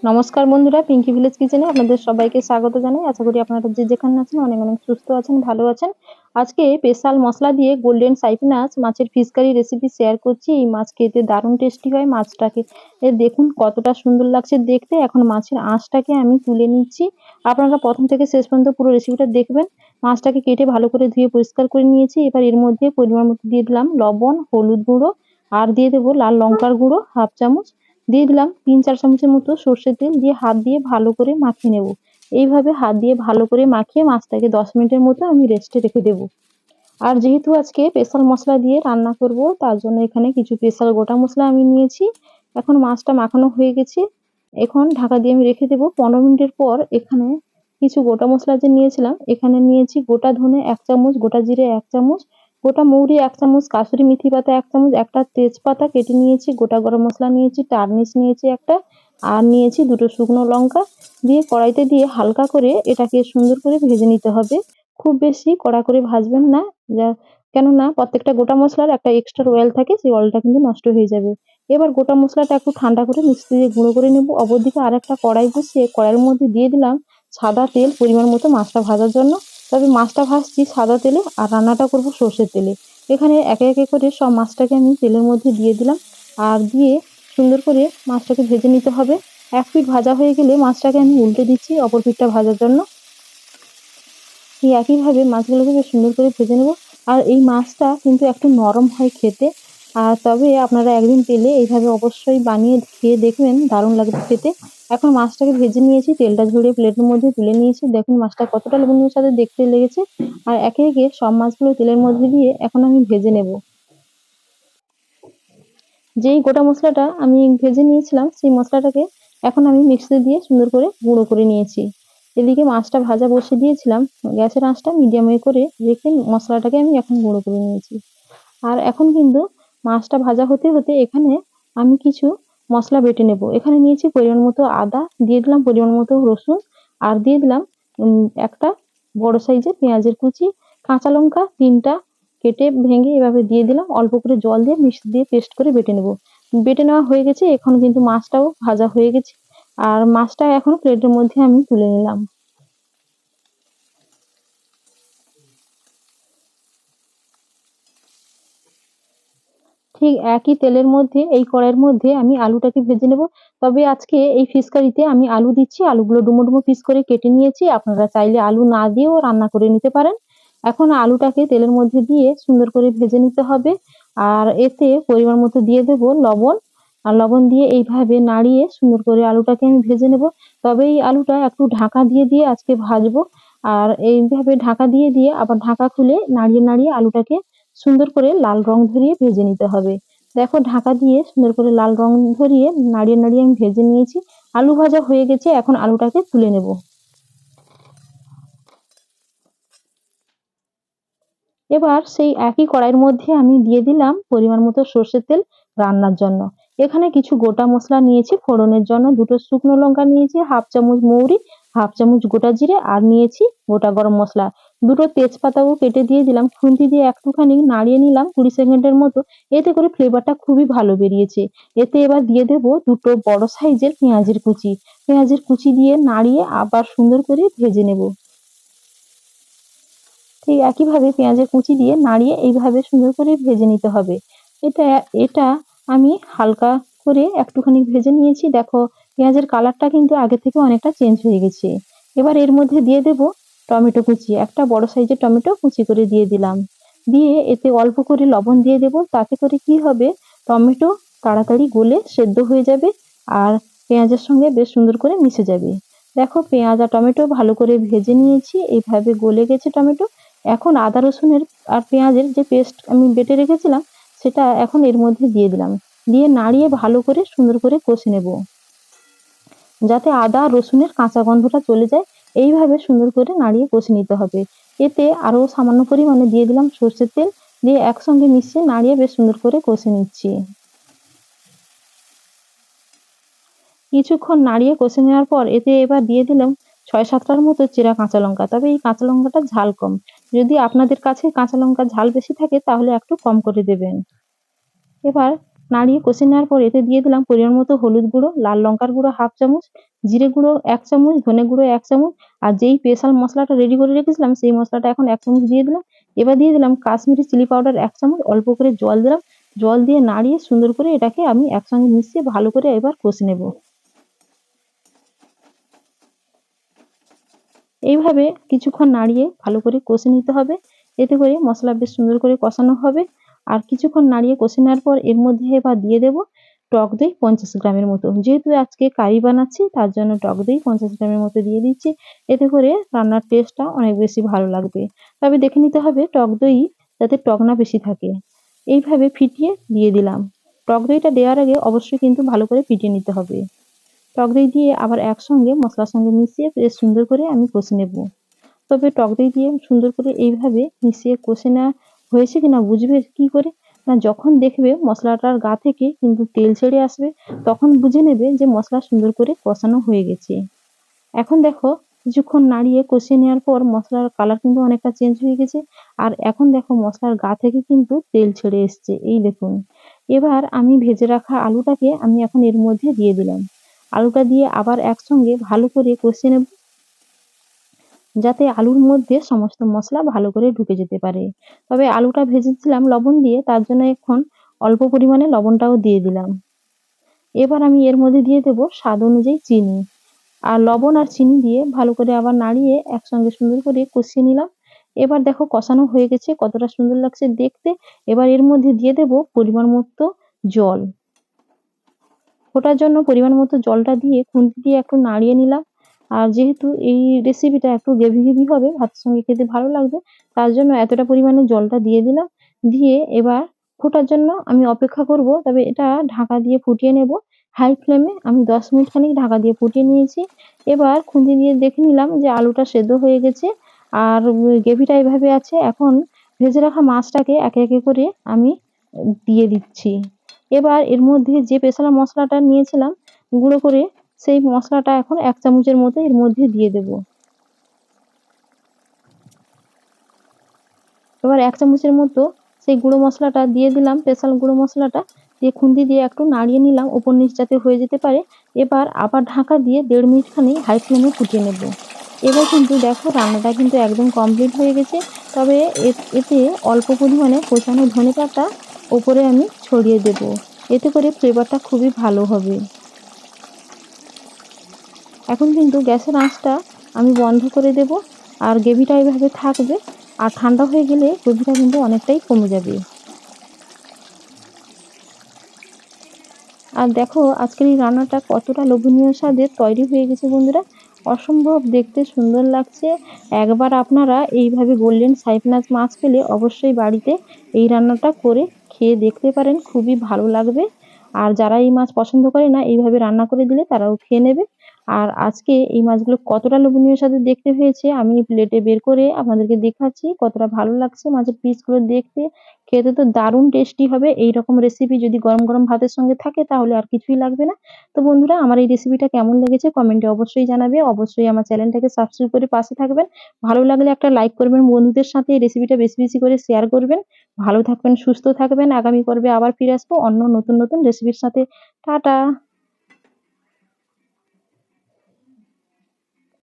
নমস্কার বন্ধুরা, পিঙ্কি ভিলেজ কিচেনে আপনাদের সবাইকে স্বাগত জানাই। আশা করি আপনারা যে যেখানে আছেন অনেক অনেক সুস্থ আছেন, ভালো আছেন। আজকে স্পেশাল মশলা দিয়ে গোল্ডেন সাইপ্রিনাস মাছের ফিশ কারি রেসিপি শেয়ার করছি। এই মাছ খেতে দারুণ টেস্টি হয়। মাছটাকে দেখুন কতটা সুন্দর লাগছে দেখতে। এখন মাছের আঁশটাকে আমি তুলে নিচ্ছি। আপনারা প্রথম থেকে শেষ পর্যন্ত পুরো রেসিপিটা দেখবেন। মাছটাকে কেটে ভালো করে ধুয়ে পরিষ্কার করে নিয়েছি। এবার এর মধ্যে পরিমাণ মতো দিয়ে দিলাম লবণ, হলুদ গুঁড়ো আর দিয়ে দেবো লাল লঙ্কার গুঁড়ো হাফ চামচ। দিয়ে দিলাম ৩-৪ চামচের মতো সর্ষের তেল, দিয়ে হাত দিয়ে ভালো করে মাখিয়ে নেব। এইভাবে হাত দিয়ে ভালো করে মাখিয়ে মাছটাকে ১০ মিনিটের মতো আমি রেস্টে রেখে দেব। আর যেহেতু আজকে স্পেশাল মশলা দিয়ে রান্না করব, তার জন্য এখানে কিছু স্পেশাল গোটা মশলা আমি নিয়েছি। এখন মাছটা মাখানো হয়ে গেছে। এখন ঢাকা দিয়ে আমি রেখে দেব। ১৫ মিনিটের পর এখানে কিছু গোটা মশলা যে নিয়েছিলাম, এখানে নিয়েছি গোটা ধনে ১ চামচ, গোটা জিরে ১ চামচ, গোটা মৌরি ১ চামচ, কাসুরি মেথি পাতা ১ চামচ, একটা তেজপাতা কেটে নিয়েছি, গোটা গরম মসলা নিয়েছি, টারনিশ নিয়েছি একটা, আর নিয়েছি ২ টো শুকনো লঙ্কা। দিয়ে কড়াইতে দিয়ে হালকা করে এটাকে সুন্দর করে ভেজে নিতে হবে। খুব বেশি কড়া করে ভাজবেন না, কেননা প্রত্যেকটা গোটা মসলার একটা এক্সট্রা অয়েল থাকে, সেই অয়েলটা কিন্তু নষ্ট হয়ে যাবে। এবার গোটা মসলাটা একটু ঠান্ডা করে মিক্সি দিয়ে গুঁড়ো করে নেব। অপরদিকে আরেকটা কড়াই বসিয়ে কড়াইয়ের মধ্যে দিয়ে দিলাম সাদা তেল পরিমাণ মতো মাছটা ভাজার জন্য। তবে মাছটা ভাজছি সাদা তেলে আর রান্নাটা করব সর্ষের তেলে। এখানে একে একে করে সব মাছটাকে আমি তেলের মধ্যে দিয়ে দিলাম। আর দিয়ে সুন্দর করে মাছটাকে ভেজে নিতে হবে। এক পিঠ ভাজা হয়ে গেলে মাছটাকে আমি উল্টে দিচ্ছি অপর পিঠটা ভাজার জন্য। এই একইভাবে মাছগুলোকে বেশ সুন্দর করে ভেজে নেব। আর এই মাছটা কিন্তু একটু নরম হয় খেতে। তবে আপনারা একদিন পেলে এইভাবে অবশ্যই বানিয়ে খেয়ে দেখবেন, দারুণ লাগবে খেতে। এখন মাছটাকে ভেজে নিয়েছি, তেলটা ঝরিয়ে প্লেটের মধ্যে তুলে নিয়েছি। দেখুন মাছটা কতটা লোভনীয় স্বাদে দেখতে লেগেছে। আর একে একে সব মাছগুলো তেলের মধ্যে দিয়ে এখন আমি ভেজে নেব। যেই গোটা মশলাটা আমি ভেজে নিয়েছিলাম, সেই মশলাটাকে এখন আমি মিক্সিতে দিয়ে সুন্দর করে গুঁড়ো করে নিয়েছি। এদিকে মাছটা ভাজা বসিয়ে দিয়েছিলাম। গ্যাসের আঁচটা মিডিয়ামে করে রেখে মশলাটাকে আমি এখন গুঁড়ো করে নিয়েছি। আর এখন কিন্তু মাছটা ভাজা হতে হতে এখানে আমি কিছু মশলা বেটে নেব। এখানে নিয়েছি পরিমাণ মতো আদা, দিয়ে দিলাম পরিমাণ মতো রসুন, আর দিয়ে দিলাম একটা বড় সাইজের পেঁয়াজের কুচি, কাঁচা লঙ্কা ৩টা কেটে ভেঙে এভাবে দিয়ে দিলাম। অল্প করে জল দিয়ে মিক্সি দিয়ে পেস্ট করে বেটে নেব। বেটে নেওয়া হয়ে গেছে। এখন কিন্তু মাছটাও ভাজা হয়ে গেছে। আর মাছটা এখন প্লেটের মধ্যে আমি তুলে নিলাম। ঠিক একই তেলের মধ্যে এই কড়াইয়ের মধ্যে আমি আলুটাকে ভেজে নেব। তবে আজকে এই ফিশ কারিতে আমি আলু দিচ্ছি। আলুগুলো ডুমো ডুমো পিস করে কেটে নিয়েছি। আপনারা চাইলে আলু না দিয়েও রান্না করে নিতে পারেন। এখন আলুটাকে তেলের মধ্যে দিয়ে সুন্দর করে ভেজে নিতে হবে। আর এতে পরিমাণ মতো দিয়ে দেব লবণ। আর লবণ দিয়ে এইভাবে নাড়িয়ে সুন্দর করে আলুটাকে আমি ভেজে নেব। তবে এই আলুটা একটু ঢাকা দিয়ে দিয়ে আজকে ভাজবো। আর এইভাবে ঢাকা দিয়ে দিয়ে আবার ঢাকা খুলে নাড়িয়ে নাড়িয়ে আলুটাকে সুন্দর করে লাল রং ধরিয়ে ভেজে নিতে হবে। দেখো ঢাকা দিয়ে সুন্দর করে লাল রং ধরিয়ে নাড়িয়ে নাড়িয়ে আমি ভেজে নিয়েছি। আলু ভাজা হয়ে গেছে। এখন আলুটাকে তুলে নেব। এবার সেই একই কড়াইয়ের মধ্যে আমি দিয়ে দিলাম পরিমাণ মতো সর্ষের তেল রান্নার জন্য। এখানে কিছু গোটা মশলা নিয়েছি ফোড়নের জন্য। ২ টো শুকনো লঙ্কা নিয়েছি, হাফ চামচ মৌরি, হাফ চামচ গোটা জিরে, আর নিয়েছি গোটা গরম মসলা। ২ টো তেজপাতাও কেটে দিয়ে দিলাম। খুন্তি দিয়ে একটুখানি নাড়িয়ে নিলাম ২০ সেকেন্ডের মতো। এতে করে ফ্লেভারটা খুবই ভালো বেরিয়েছে। এতে এবার দিয়ে দেব ২ টো বড় সাইজের পেঁয়াজের কুচি। পেঁয়াজের কুচি দিয়ে নাড়িয়ে আবার সুন্দর করে ভেজে নেব। ঠিক একইভাবে পেঁয়াজের কুচি দিয়ে নাড়িয়ে এইভাবে সুন্দর করে ভেজে নিতে হবে। এটা এটা আমি হালকা করে একটুখানি ভেজে নিয়েছি। দেখো পেঁয়াজের কালারটা কিন্তু আগে থেকে অনেকটা চেঞ্জ হয়ে গেছে। এবার এর মধ্যে দিয়ে দেব টমেটো কুচি। একটা বড় সাইজের টমেটো কুচি করে দিয়ে দিলাম। দিয়ে এতে অল্প করে লবণ দিয়ে দেব। তাতে করে কি হবে, টমেটো তাড়াতাড়ি গলে সেদ্ধ হয়ে যাবে আর পেঁয়াজের সঙ্গে বেশ সুন্দর করে মিশে যাবে। দেখো পেঁয়াজ আর টমেটো ভালো করে ভেজে নিয়েছি। এইভাবে গলে গেছে টমেটো। এখন আদা রসুনের আর পেঁয়াজের যে পেস্ট আমি বেটে রেখেছিলাম, সেটা এখন এর মধ্যে দিয়ে দিলাম। দিয়ে নাড়িয়ে ভালো করে সুন্দর করে কষে নেব, যাতে আদা রসুনের কাঁচা গন্ধটা চলে যায়। এইভাবে সুন্দর করে নাড়িয়ে কষে নিতে হবে। এতে আরো সামান্য পরিমাণে দিয়ে দিলাম সর্ষের তেল। দিয়ে একসঙ্গে মিশিয়ে নাড়িয়ে বেশ সুন্দর করে কষে নিচ্ছি। কিছুক্ষণ নাড়িয়ে কষে নেওয়ার পর এতে এবার দিয়ে দিলাম ৬-৭টার মতো চেরা কাঁচা লঙ্কা। তবে এই কাঁচা লঙ্কাটা ঝাল কম। যদি আপনাদের কাছে কাঁচা লঙ্কার ঝাল বেশি থাকে তাহলে একটু কম করে দেবেন। এবার নাড়িয়ে কষে নেওয়ার পর এতে দিয়ে দিলাম পরিমাণ মতো হলুদ গুঁড়ো, লাল লঙ্কার গুঁড়ো 1/2 চামচ, জিরে গুঁড়ো 1 চামচ, ধনে গুঁড়ো 1 চামচ আর যেই স্পেশাল মসলাটা রেডি করে রেখেছিলাম সেই মসলাটা এখন 1 চামচ দিয়ে দিলাম। এবার দিয়ে দিলাম কাশ্মীরি চিলি পাউডার 1 চামচ, অল্প করে জল দিলাম। জল দিয়ে নাড়িয়ে সুন্দর করে এটাকে আমি একসঙ্গে মিশিয়ে ভালো করে এবার কষে নেব। এইভাবে কিছুক্ষণ নাড়িয়ে ভালো করে কষে নিতে হবে। এতে করে মসলা বেশ সুন্দর করে কষানো হবে। আর কিছুক্ষণ নাড়িয়ে কষে নেওয়ার পর এর মধ্যে এবার দিয়ে দেব টক দই 50 গ্রামের মতো। যেহেতু আজকে কারি বানাচ্ছি তার জন্য টক দই 50 গ্রামের মতো দিয়ে দিচ্ছি। এতে করে রান্নার টেস্টটা অনেক বেশি ভালো লাগবে। তবে দেখে নিতে হবে টক দই যাতে টক না বেশি থাকে। এইভাবে ফিটিয়ে দিয়ে দিলাম। টক দইটা দেওয়ার আগে অবশ্যই কিন্তু ভালো করে ফিটিয়ে নিতে হবে। টক দই দিয়ে আবার একসঙ্গে মসলার সঙ্গে মিশিয়ে বেশ সুন্দর করে আমি কষে নেব। তবে টক দই দিয়ে সুন্দর করে এইভাবে মিশিয়ে কষে নেওয়া হয়েছে কিনা বুঝবে কি করে? না যখন দেখবে মসলাটার গা থেকে কিন্তু তেল ছেড়ে আসবে, তখন বুঝে নেবে যে মসলা সুন্দর করে কষানো হয়ে গেছে। এখন দেখো কিছুক্ষণ নাড়িয়ে কষিয়ে নেওয়ার পর মসলার কালার কিন্তু অনেকটা চেঞ্জ হয়ে গেছে। আর এখন দেখো মসলার গা থেকে কিন্তু তেল ছেড়ে এসছে। এই দেখুন। এবার আমি ভেজে রাখা আলুটাকে আমি এখন এর মধ্যে দিয়ে দিলাম। আলুটা দিয়ে আবার একসঙ্গে ভালো করে কষিয়ে নেব। যাতে আলুর মধ্যে সমস্ত মশলা ভালো করে ঢুকে যেতে পারে। তবে আলুটা ভেজেছিলাম লবণ দিয়ে তার জন্য এখন অল্প পরিমাণে লবণটাও দিয়ে দিলাম। এবার আমি এর মধ্যে দিয়ে দেব স্বাদ অনুযায়ী চিনি। আর লবণ আর চিনি দিয়ে ভালো করে আবার নাড়িয়ে একসঙ্গে সুন্দর করে কষিয়ে নিলাম। এবার দেখো কষানো হয়ে গেছে কতটা সুন্দর লাগছে দেখতে। এবার এর মধ্যে দিয়ে দেব পরিমাণ মতো জল। ফোটার জন্য পরিমাণ মতো জলটা দিয়ে খুন্তি দিয়ে একটু নাড়িয়ে নিলাম। আর যেহেতু এই রেসিপিটা একটু গ্রেভি হবে, ভাতের সঙ্গে খেতে ভালো লাগবে, তার জন্য এতটা পরিমাণে জলটা দিয়ে দিলাম। দিয়ে এবার ফোটার জন্য আমি অপেক্ষা করব। তবে এটা ঢাকা দিয়ে ফুটিয়ে নেব। হাই ফ্লেমে আমি 10 মিনিট খানিক ঢাকা দিয়ে ফুটিয়ে নিয়েছি। এবার খুন্তি দিয়ে দেখে নিলাম যে আলুটা সেদ্ধ হয়ে গেছে আর গ্রেভিটা এভাবে আছে। এখন ভেজে রাখা মাছটাকে একে একে করে আমি দিয়ে দিচ্ছি। এবার এর মধ্যে যে স্পেশাল মসলাটা নিয়েছিলাম গুঁড়ো করে, সেই মসলাটা এখন 1 চামচের মতো এর মধ্যে দিয়ে দেব। এবার 1 চামচের মতো সেই গুঁড়ো মসলাটা দিয়ে দিলাম, স্পেশাল গুঁড়ো মসলাটা। দিয়ে খুন্তি দিয়ে একটু নাড়িয়ে নিলাম উপর নিচ যাতে হয়ে যেতে পারে। এবার আবার ঢাকা দিয়ে 1.5 মিনিট খানিক হাই ফ্লেমে ফুটিয়ে নেব। এবার কিন্তু দেখো রান্নাটা কিন্তু একদম কমপ্লিট হয়ে গেছে। তবে এতে অল্প পরিমাণে কোচানো ধনেপাতা ওপরে আমি ছড়িয়ে দেব। এতে করে ফ্লেভারটা খুবই ভালো হবে। এখন কিন্তু গ্যাসের আঁচটা আমি বন্ধ করে দেব। আর গ্রেভিটা এইভাবে থাকবে। আর ঠান্ডা হয়ে গেলে গ্রেভিটা কিন্তু অনেকটাই কমে যাবে। আর দেখো আজকের এই রান্নাটা কতটা লোভনীয় স্বাদের তৈরি হয়ে গেছে বন্ধুরা। অসম্ভব দেখতে সুন্দর লাগছে। একবার আপনারা এইভাবে গোল্ডেন সাইপ্রিনাস মাছ পেলে অবশ্যই বাড়িতে এই রান্নাটা করে খেয়ে দেখতে পারেন, খুবই ভালো লাগবে। আর যারা এই মাছ পছন্দ করে না এইভাবে রান্না করে দিলে তারাও খেয়ে নেবে। আর আজকে এই মাছগুলো কতটা লোভনীয় স্বাদের দেখতে হয়েছে আমি প্লেটে বের করে আপনাদেরকে দেখাচ্ছি কতটা ভালো লাগছে মাছের পিসগুলো দেখতে। খেতে তো দারুণ টেস্টি হবে। এইরকম রেসিপি যদি গরম গরম ভাতের সঙ্গে থাকে তাহলে আর কিছুই লাগবে না। তো বন্ধুরা আমার এই রেসিপিটা কেমন লেগেছে কমেন্টে অবশ্যই জানাবে। অবশ্যই আমার চ্যানেলটাকে সাবস্ক্রাইব করে পাশে থাকবেন। ভালো লাগলে একটা লাইক করবেন, বন্ধুদের সাথে এই রেসিপিটা বেশি বেশি করে শেয়ার করবেন। ভালো থাকবেন, সুস্থ থাকবেন। আগামী পর্বে আবার ফিরে আসবো অন্য নতুন নতুন রেসিপির সাথে। টাটা।